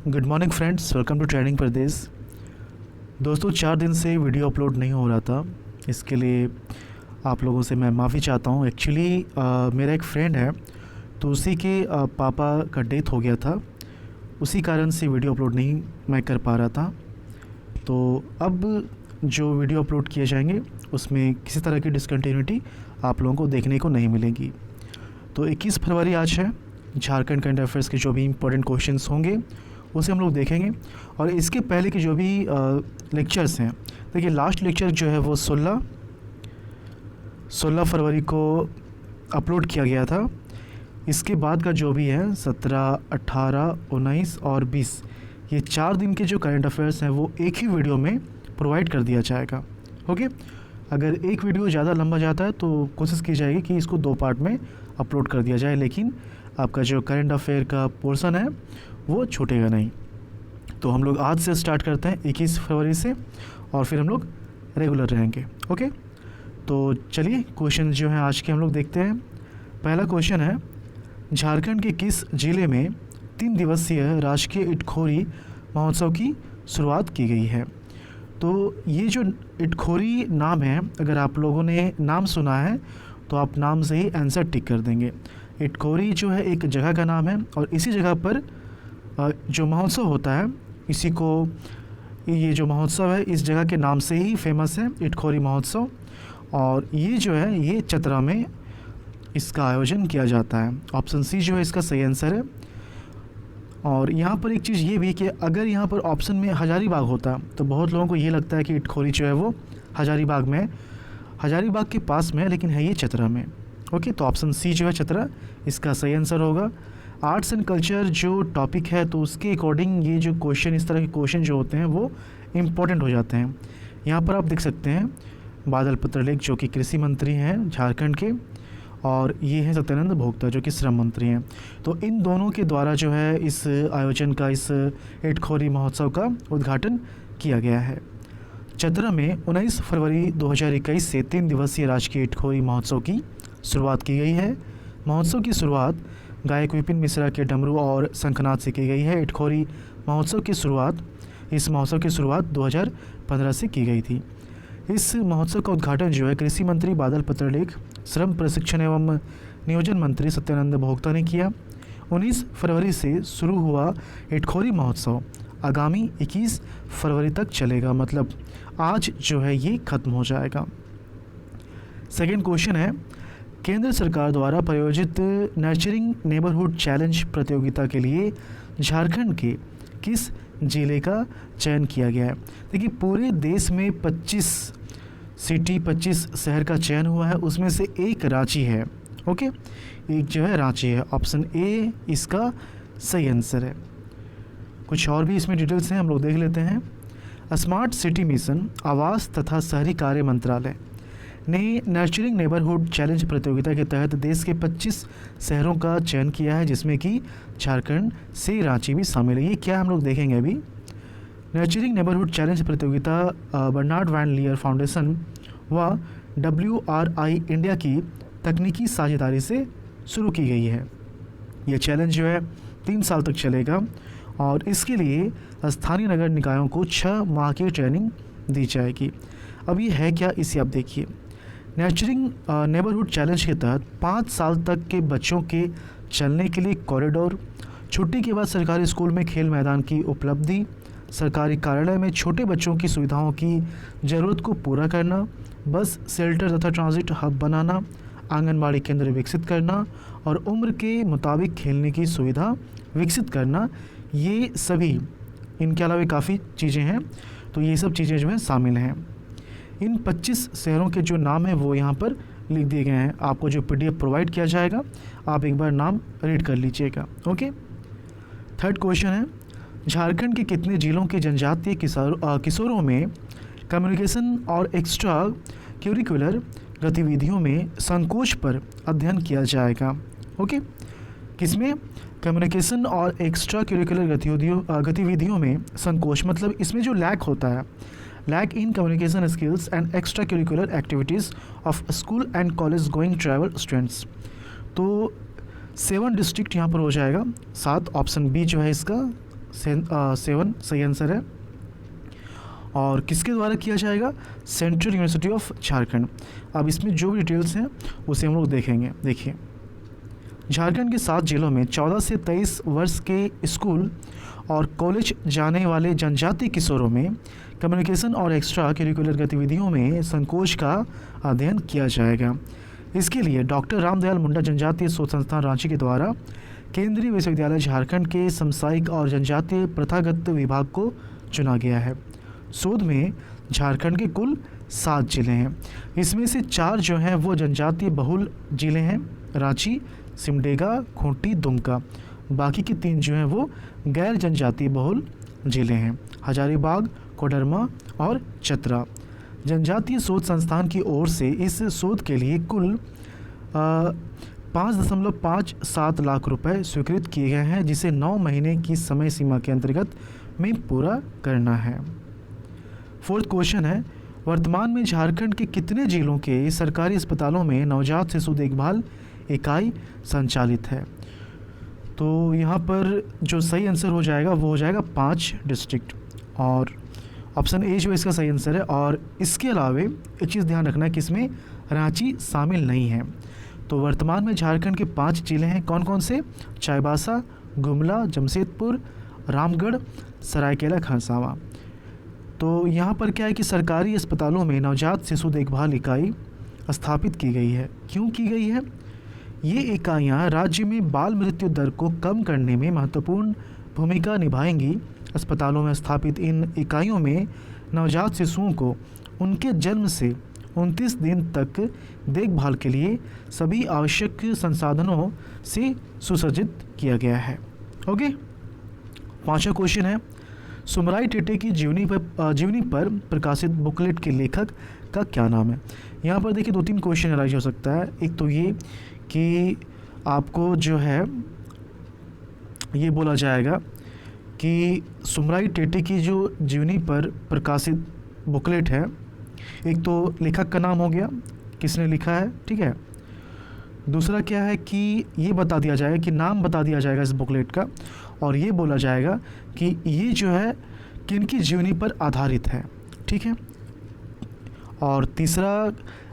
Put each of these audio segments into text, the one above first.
Good morning friends, welcome to training प्रदेश। दोस्तों 4 दिन से वीडियो अपलोड नहीं हो रहा था, इसके लिए आप लोगों से मैं माफ़ी चाहता हूँ। एक्चुअली मेरा एक फ्रेंड है, तो उसी के पापा का डेथ हो गया था, उसी कारण से वीडियो अपलोड नहीं मैं कर पा रहा था। तो अब जो वीडियो अपलोड किए जाएंगे उसमें किसी तरह की डिसकंटिन्यूटी आप लोगों को देखने को नहीं मिलेगी। तो 21 फरवरी आज है। झारखंड करंट अफेयर्स के जो भी इम्पोर्टेंट क्वेश्चंस होंगे उसे हम लोग देखेंगे, और इसके पहले के जो भी लेक्चर्स हैं, देखिए लास्ट लेक्चर जो है वो 16 फरवरी को अपलोड किया गया था। इसके बाद का जो भी है 17, 18, 19 और 20, ये 4 दिन के जो करंट अफेयर्स हैं वो एक ही वीडियो में प्रोवाइड कर दिया जाएगा। ओके, अगर एक वीडियो ज़्यादा लंबा जाता है तो कोशिश की जाएगी कि इसको 2 पार्ट में अपलोड कर दिया जाए, लेकिन आपका जो करंट अफेयर का पोर्शन है वो छूटेगा नहीं। तो हम लोग आज से स्टार्ट करते हैं 21 फरवरी से, और फिर हम लोग रेगुलर रहेंगे। ओके, तो चलिए क्वेश्चन जो है आज के हम लोग देखते हैं। पहला क्वेश्चन है, झारखंड के किस जिले में 3 दिवसीय राजकीय इटखोरी महोत्सव की शुरुआत की गई है? तो ये जो इटखोरी नाम है, अगर आप लोगों ने नाम सुना है तो आप नाम से ही आंसर टिक कर देंगे। इटखोरी जो है एक जगह का नाम है, और इसी जगह पर जो महोत्सव होता है, इसी को ये जो महोत्सव है इस जगह के नाम से ही फेमस है, इटखोरी महोत्सव। और ये जो है ये चतरा में इसका आयोजन किया जाता है। ऑप्शन सी जो है इसका सही आंसर है। और यहाँ पर एक चीज़ ये भी कि अगर यहाँ पर ऑप्शन में हजारीबाग होता तो बहुत लोगों को ये लगता है कि इटखोरी जो है वो हजारीबाग में, हजारीबाग के पास में है, लेकिन है ये चतरा में। ओके, तो ऑप्शन सी जो है चतरा इसका सही आंसर होगा। आर्ट्स एंड कल्चर जो टॉपिक है तो उसके अकॉर्डिंग ये जो क्वेश्चन, इस तरह के क्वेश्चन जो होते हैं वो इम्पोर्टेंट हो जाते हैं। यहाँ पर आप देख सकते हैं बादल पत्रलेख जो कि कृषि मंत्री हैं झारखंड के, और ये हैं सत्यानंद भोक्ता जो कि श्रम मंत्री हैं। तो इन दोनों के द्वारा जो है इस आयोजन का, इस इटखोरी महोत्सव का उद्घाटन किया गया है। चतरा में 19 फरवरी 2021 से 3 दिवसीय राजकीय इटखोरी महोत्सव की शुरुआत की गई है। महोत्सव की शुरुआत गायक विपिन मिश्रा के डमरू और शंखनाद से की गई है। इटखोरी महोत्सव की शुरुआत, इस महोत्सव की शुरुआत 2015 से की गई थी। इस महोत्सव का उद्घाटन जो है कृषि मंत्री बादल पत्रलेख, श्रम प्रशिक्षण एवं नियोजन मंत्री सत्यानंद भोक्ता ने किया। 19 फरवरी से शुरू हुआ इटखोरी महोत्सव आगामी 21 फरवरी तक चलेगा, मतलब आज जो है ये ख़त्म हो जाएगा। सेकेंड क्वेश्चन है, केंद्र सरकार द्वारा प्रायोजित नर्चरिंग नेबरहुड चैलेंज प्रतियोगिता के लिए झारखंड के किस जिले का चयन किया गया है? देखिए पूरे देश में 25 सिटी, 25 शहर का चयन हुआ है, उसमें से एक रांची है। ओके, एक जो है रांची है। ऑप्शन ए इसका सही आंसर है। कुछ और भी इसमें डिटेल्स हैं, हम लोग देख लेते हैं। स्मार्ट सिटी मिशन, आवास तथा शहरी कार्य मंत्रालय ने नर्चरिंग नेबरहुड चैलेंज प्रतियोगिता के तहत देश के 25 शहरों का चयन किया है, जिसमें कि झारखंड से रांची भी शामिल है। ये क्या हम लोग देखेंगे अभी। नर्चरिंग नेबरहुड चैलेंज प्रतियोगिता बर्नार्ड वैन लियर फाउंडेशन व WRI इंडिया की तकनीकी साझेदारी से शुरू की गई है। ये चैलेंज जो है 3 साल तक चलेगा, और इसके लिए स्थानीय नगर निकायों को 6 माह की ट्रेनिंग दी जाएगी। अब ये है क्या, इसे आप देखिए। नर्चरिंग नेबरहुड चैलेंज के तहत 5 साल तक के बच्चों के चलने के लिए कॉरिडोर, छुट्टी के बाद सरकारी स्कूल में खेल मैदान की उपलब्धि, सरकारी कार्यालय में छोटे बच्चों की सुविधाओं की ज़रूरत को पूरा करना, बस शेल्टर तथा ट्रांजिट हब बनाना, आंगनबाड़ी केंद्र विकसित करना और उम्र के मुताबिक खेलने की सुविधा विकसित करना, ये सभी, इनके अलावा काफ़ी चीज़ें हैं, तो ये सब चीज़ें जो हैं शामिल हैं। इन 25 शहरों के जो नाम है वो यहाँ पर लिख दिए गए हैं। आपको जो PDF प्रोवाइड किया जाएगा आप एक बार नाम रीड कर लीजिएगा। ओके, थर्ड क्वेश्चन है, झारखंड के कितने जिलों के जनजातीय किशोरों में कम्युनिकेशन और एक्स्ट्रा करिकुलर गतिविधियों में संकोच पर अध्ययन किया जाएगा? ओके, किसमें? कम्युनिकेशन और एक्स्ट्रा करिकुलर गतिविधियों में संकोच, मतलब इसमें जो लैक होता है, lack in communication skills and extra curricular activities of school and college going travel students. तो 7 डिस्ट्रिक्ट यहाँ पर हो जाएगा, 7। ऑप्शन बी जो है इसका 7 सही आंसर है। और किसके द्वारा किया जाएगा? Central university of Jharkhand. अब इसमें जो भी डिटेल्स हैं उसे हम लोग देखेंगे। देखिए, झारखंड के 7 जिलों में 14 से 23 वर्ष के स्कूल और कॉलेज जाने वाले जनजातीय किशोरों में कम्युनिकेशन और एक्स्ट्रा करिकुलर गतिविधियों में संकोच का अध्ययन किया जाएगा। इसके लिए डॉक्टर रामदयाल मुंडा जनजातीय शोध संस्थान रांची के द्वारा केंद्रीय विश्वविद्यालय झारखंड के समसामयिक और जनजातीय प्रथागत विभाग को चुना गया है। शोध में झारखंड के कुल 7 जिले हैं। इसमें से 4 जो हैं वो जनजातीय बहुल जिले हैं, रांची, सिमडेगा, खूंटी, दुमका। बाकी के 3 जो हैं वो गैर जनजातीय बहुल जिले हैं, हजारीबाग, कोडरमा और चतरा। जनजातीय शोध संस्थान की ओर से इस शोध के लिए कुल 5.57 लाख रुपए स्वीकृत किए गए हैं, जिसे 9 महीने की समय सीमा के अंतर्गत में पूरा करना है। 4th क्वेश्चन है, वर्तमान में झारखंड के कितने जिलों के सरकारी अस्पतालों में नवजात शिशु देखभाल इकाई संचालित है? तो यहाँ पर जो सही आंसर हो जाएगा वो हो जाएगा 5 डिस्ट्रिक्ट, और ऑप्शन ए जो इसका सही आंसर है। और इसके अलावा एक चीज़ ध्यान रखना है कि इसमें रांची शामिल नहीं है। तो वर्तमान में झारखंड के 5 जिले हैं, कौन कौन से? चाईबासा, गुमला, जमशेदपुर, रामगढ़, सरायकेला खरसावां। तो यहाँ पर क्या है कि सरकारी अस्पतालों में नवजात शिशु देखभाल इकाई स्थापित की गई है। क्यों की गई है? ये इकाइयाँ राज्य में बाल मृत्यु दर को कम करने में महत्वपूर्ण भूमिका निभाएंगी। अस्पतालों में स्थापित इन इकाइयों में नवजात शिशुओं को उनके जन्म से 29 दिन तक देखभाल के लिए सभी आवश्यक संसाधनों से सुसज्जित किया गया है। ओके, 5वां क्वेश्चन है, सुमराई टेटे की जीवनी पर प्रकाशित बुकलेट के लेखक का क्या नाम है? यहाँ पर देखिए 2-3 क्वेश्चन अराइज हो सकता है। एक तो ये कि आपको जो है ये बोला जाएगा कि सुमराई टेटे की जो जीवनी पर प्रकाशित बुकलेट है, एक तो लेखक का नाम हो गया, किसने लिखा है, ठीक है। दूसरा क्या है कि ये बता दिया जाएगा कि नाम बता दिया जाएगा इस बुकलेट का, और ये बोला जाएगा कि ये जो है किनकी जीवनी पर आधारित है, ठीक है। और तीसरा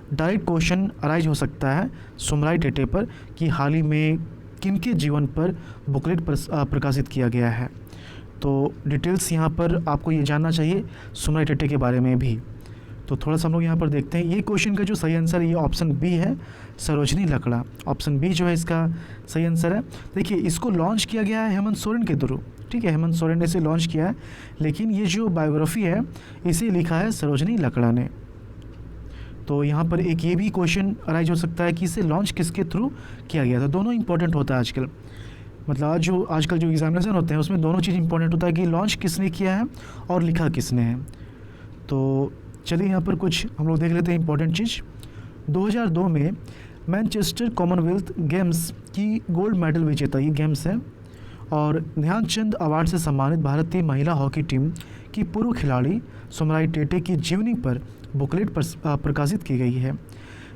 डायरेक्ट क्वेश्चन अराइज हो सकता है सुमराई टेटे पर कि हाल ही में किनके जीवन पर बुकलेट प्रकाशित किया गया है। तो डिटेल्स यहाँ पर आपको ये जानना चाहिए सुमराई टेटे के बारे में भी। तो थोड़ा सा हम लोग यहाँ पर देखते हैं। ये क्वेश्चन का जो सही आंसर है ये ऑप्शन बी है, सरोजनी लकड़ा। ऑप्शन बी जो है इसका सही आंसर है। देखिए, इसको लॉन्च किया गया है हेमंत सोरेन के थ्रू, ठीक है, हेमंत सोरेन ने इसे लॉन्च किया है, लेकिन ये जो बायोग्राफी है इसे लिखा है सरोजनी लकड़ा ने। तो यहाँ पर एक ये भी क्वेश्चन अराइज हो सकता है कि इसे लॉन्च किसके थ्रू किया गया था। दोनों इंपॉर्टेंट होता है आजकल, मतलब आजकल जो एग्जामिनेशन होते हैं उसमें दोनों चीज़ इंपॉर्टेंट होता है कि लॉन्च किसने किया है और लिखा किसने है। तो चलिए यहाँ पर कुछ हम लोग देख लेते हैं इंपॉर्टेंट चीज़। 2002 में मैनचेस्टर कॉमनवेल्थ गेम्स की गोल्ड मेडल विजेता ये गेम्स है, और ध्यानचंद अवार्ड से सम्मानित भारतीय महिला हॉकी टीम की पूर्व खिलाड़ी सुमराई टेटे की जीवनी पर बुकलेट प्रकाशित की गई है।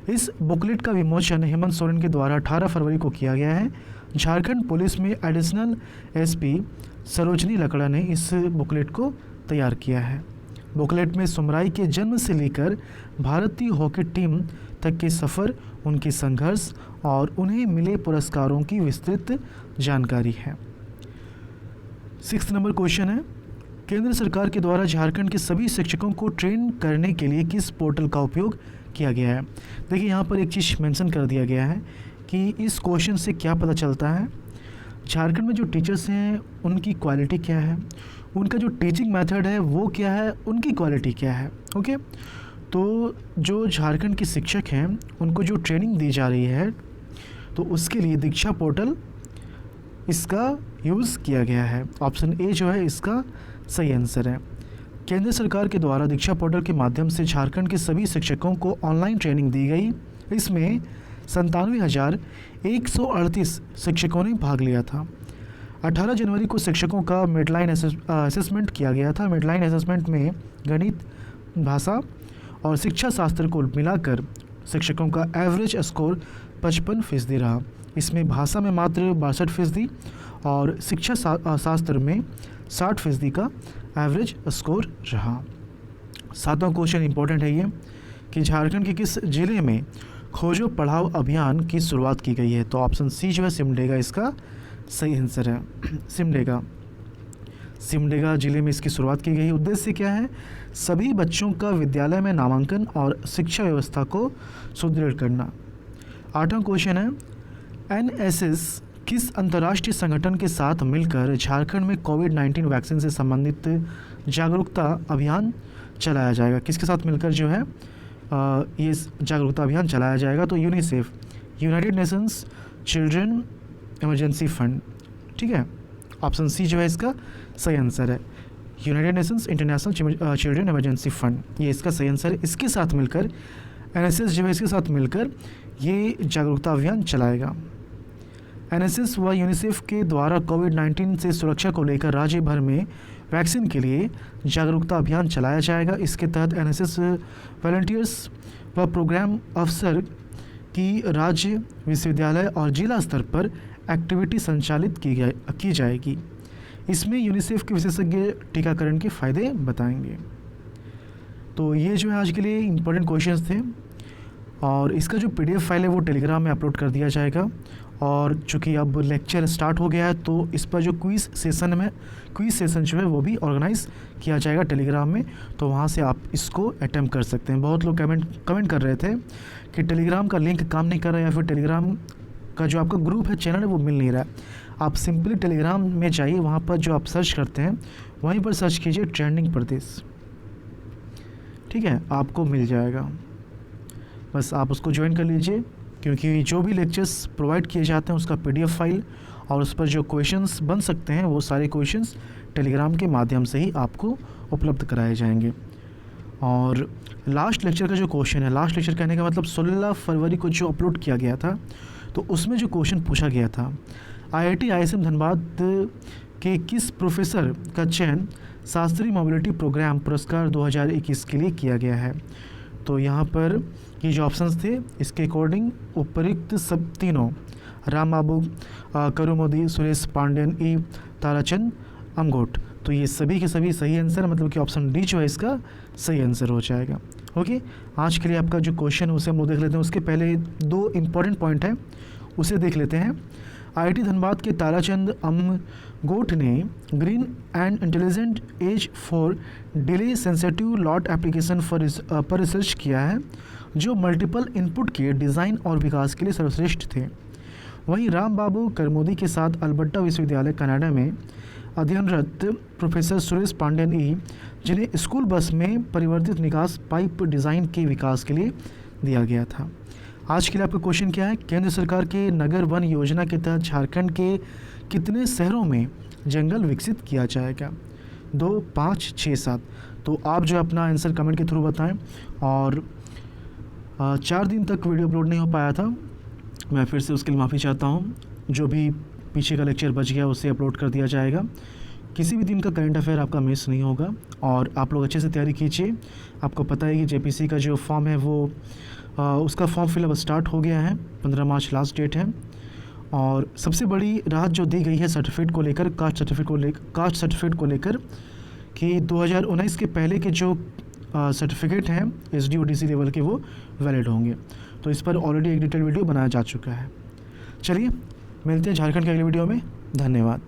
इस बुकलेट का विमोचन हेमंत सोरेन के द्वारा 18 फरवरी को किया गया है। झारखंड पुलिस में एडिशनल एसपी सरोजनी लकड़ा ने इस बुकलेट को तैयार किया है। बुकलेट में सुमराई के जन्म से लेकर भारतीय हॉकी टीम तक के सफ़र, उनके संघर्ष और उन्हें मिले पुरस्कारों की विस्तृत जानकारी है। 6 नंबर क्वेश्चन है, केंद्र सरकार के द्वारा झारखंड के सभी शिक्षकों को ट्रेन करने के लिए किस पोर्टल का उपयोग किया गया है? देखिए, यहाँ पर एक चीज़ मेंशन कर दिया गया है कि इस क्वेश्चन से क्या पता चलता है झारखंड में जो टीचर्स हैं उनकी क्वालिटी क्या है, उनका जो टीचिंग मेथड है वो क्या है, उनकी क्वालिटी क्या है। ओके, तो जो झारखंड के शिक्षक हैं उनको जो ट्रेनिंग दी जा रही है तो उसके लिए दीक्षा पोर्टल इसका यूज़ किया गया है। ऑप्शन ए जो है इसका सही आंसर है। केंद्र सरकार के द्वारा दीक्षा पोर्टल के माध्यम से झारखंड के सभी शिक्षकों को ऑनलाइन ट्रेनिंग दी गई। इसमें 97,138 शिक्षकों ने भाग लिया था। 18 जनवरी को शिक्षकों का मिडलाइन असेसमेंट किया गया था। मिडलाइन असेसमेंट में गणित, भाषा और शिक्षा शास्त्र को मिलाकर शिक्षकों का एवरेज स्कोर 55% रहा। इसमें भाषा में मात्र 62% और शिक्षा शास्त्र में 60% का एवरेज स्कोर रहा। 7वां क्वेश्चन इंपॉर्टेंट है ये कि झारखंड के किस जिले में खोजो पढ़ाओ अभियान की शुरुआत की गई है। तो ऑप्शन सी जो है सिमडेगा इसका सही आंसर है। सिमडेगा जिले में इसकी शुरुआत की गई। उद्देश्य क्या है? सभी बच्चों का विद्यालय में नामांकन और शिक्षा व्यवस्था को सुदृढ़ करना। 8वां क्वेश्चन है एनएसएस किस अंतर्राष्ट्रीय संगठन के साथ मिलकर झारखंड में कोविड-19 वैक्सीन से संबंधित जागरूकता अभियान चलाया जाएगा? किसके साथ मिलकर जो है ये जागरूकता अभियान चलाया जाएगा? तो UNICEF, United Nations children emergency fund. ठीक है, ऑप्शन सी जो है इसका सही आंसर है। United Nations international children emergency fund, ये इसका सही आंसर है। इसके साथ मिलकर एनएसएस जो है इसके साथ मिलकर ये जागरूकता अभियान चलाएगा। एनएसएस व यूनिसेफ के द्वारा कोविड-19 से सुरक्षा को लेकर राज्य भर में वैक्सीन के लिए जागरूकता अभियान चलाया जाएगा। इसके तहत एनएसएस वॉलंटियर्स व प्रोग्राम अफसर की राज्य, विश्वविद्यालय और जिला स्तर पर एक्टिविटी संचालित की जाएगी। इसमें यूनिसेफ के विशेषज्ञ टीकाकरण के फ़ायदे बताएंगे। तो ये जो है आज के लिए इम्पोर्टेंट क्वेश्चंस थे और इसका जो पीडीएफ फाइल है वो टेलीग्राम में अपलोड कर दिया जाएगा। और चूँकि अब लेक्चर स्टार्ट हो गया है तो इस पर जो क्विज़ सेशन जो है वो भी ऑर्गेनाइज़ किया जाएगा टेलीग्राम में, तो वहाँ से आप इसको अटेम्प्ट कर सकते हैं। बहुत लोग कमेंट कर रहे थे कि टेलीग्राम का लिंक काम नहीं कर रहा है या फिर टेलीग्राम का जो आपका ग्रुप है, चैनल है, वो मिल नहीं रहा है। आप सिंपली टेलीग्राम में जाइए, वहाँ पर जो आप सर्च करते हैं वहीं पर सर्च कीजिए ट्रेंडिंग प्रदेश, ठीक है, आपको मिल जाएगा। बस आप उसको ज्वाइन कर लीजिए, क्योंकि जो भी लेक्चर्स प्रोवाइड किए जाते हैं उसका पीडीएफ फाइल और उस पर जो क्वेश्चंस बन सकते हैं वो सारे क्वेश्चंस टेलीग्राम के माध्यम से ही आपको उपलब्ध कराए जाएंगे। और लास्ट लेक्चर का जो क्वेश्चन है, लास्ट लेक्चर कहने का मतलब 16 फरवरी को जो अपलोड किया गया था, तो उसमें जो क्वेश्चन पूछा गया था, IIT ISM धनबाद के किस प्रोफेसर का चयन शास्त्रीय मोबिलिटी प्रोग्राम पुरस्कार 2021 के लिए किया गया है। तो यहाँ पर ये जो ऑप्शंस थे इसके अकॉर्डिंग उपयुक्त सब तीनों, राम बाबू करुमोदी, सुरेश पांडेयन, ई ताराचंद अमगोट, तो ये सभी के सभी सही आंसर, मतलब कि ऑप्शन डी जो है इसका सही आंसर हो जाएगा। ओके, आज के लिए आपका जो क्वेश्चन है उसे हम लोग देख लेते हैं। उसके पहले 2 इम्पॉर्टेंट पॉइंट है, उसे देख लेते हैं। IIT धनबाद के ताराचंद अमगोट ने green and intelligent edge for delay sensitive lot application पर रिसर्च किया है, जो मल्टीपल इनपुट के डिज़ाइन और विकास के लिए सर्वश्रेष्ठ थे। वहीं राम बाबू करमोदी के साथ अल्बर्टा विश्वविद्यालय कनाडा में अध्ययनरत प्रोफेसर सुरेश पांडेयन ई, जिन्हें स्कूल बस में परिवर्तित निकास पाइप डिज़ाइन के विकास के लिए दिया गया था। आज के लिए आपका क्वेश्चन क्या है? केंद्र सरकार के नगर वन योजना के तहत झारखंड के कितने शहरों में जंगल विकसित किया जाएगा? 2, 5, 6, 7। तो आप जो अपना आंसर कमेंट के थ्रू बताएं। और 4 दिन तक वीडियो अपलोड नहीं हो पाया था, मैं फिर से उसके लिए माफ़ी चाहता हूँ। जो भी पीछे का लेक्चर बच गया उसे अपलोड कर दिया जाएगा। किसी भी दिन का करंट अफेयर आपका मिस नहीं होगा और आप लोग अच्छे से तैयारी कीजिए। आपको पता है कि JPC का जो फॉर्म है वो उसका फॉर्म फिलअप स्टार्ट हो गया है, 15 मार्च लास्ट डेट है। और सबसे बड़ी राहत जो दी गई है सर्टिफिकेट को लेकर, कास्ट सर्टिफिकेट को लेकर, कि 2019 के पहले के जो सर्टिफिकेट हैं SD और DC लेवल के वो वैलिड होंगे। तो इस पर ऑलरेडी एक डिटेल वीडियो बनाया जा चुका है। चलिए मिलते हैं झारखंड के अगले वीडियो में। धन्यवाद।